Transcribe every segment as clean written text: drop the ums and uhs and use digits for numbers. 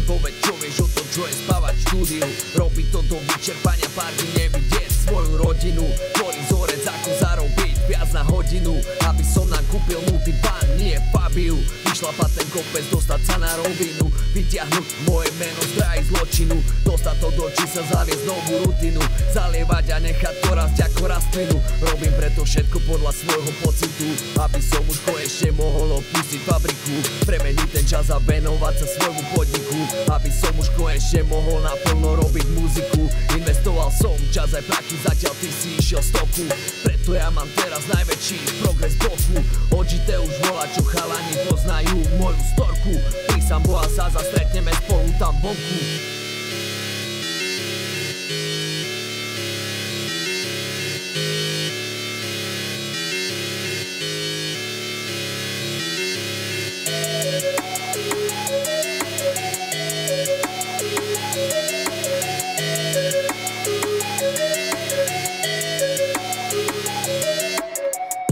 Povedz, čo vieš o tom, čo je spávať v štúdiu. Robiť to do vyčerpania pár dní, nevidieť svoju rodinu. Tvoriť vzorec, ako zarobiť viac na hodinu. Aby som nám kúpil multivan, nie Fabiu. Vyšlapať ten kopec, dostať sa na rovinu. Vyťahnuť moje meno z dráhy zločinu. Dostať to do čísla, zaviesť novú rutinu. Zalievať a nechať to rásť ako rastlinu. Robím preto všetko podľa svojho pocitu, aby som už konečne mohol opustiť fabriku. Premeniť ten čas a venovať sa svojmu podniku. Aby som už konečne mohol naplno robiť muziku. Investoval som čas aj prachy, zatiaľ ty si išiel z toku. Preto ja mám teraz najväčší progres boku. Odžité už volá, čo chalani poznajú moju storku. Prísam Boha, sa zastretneme spolu tam vonku.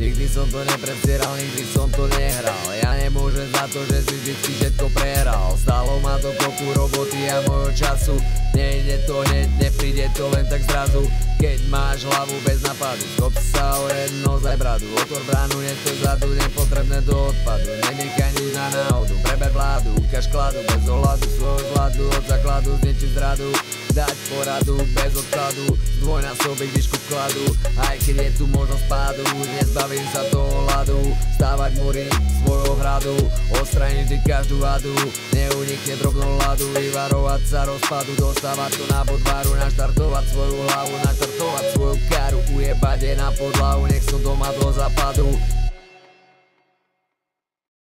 Nikdy som to nepredstieral, nikdy som to nehral. Ja nemôžem za to, že si vždycky všetko prehral. Stálo ma to kopu roboty a môjho času. Nejde to hneď, nepríde to len tak zrazu. Keď máš hlavu bez napadu, skop sa hore, nozaj bradu. Otvor bránu, nestoj vzadu, nepotrebné do odpadu. Nenechaj nič na náhodu, preber vládu. Ukáž kladu, bez ohľadu, svojho vládu. Od základu, zničiť zradu. Dať poradu, bez odkladu. Zdvojnásobiť výšku vkladu. Aj keď je tu možnosť pádu, už nezbavím sa toho hladu. Stávať múry svojho hradu, odstrániť vždy každú hadu. Neunikne drobnou ľadu, vyvarovať sa rozpadu. Dostávať to na podvaru, naštartovať svoju hlavu, naštartovať svoju karu. Ujebať je na podlahu, nech som doma do západu.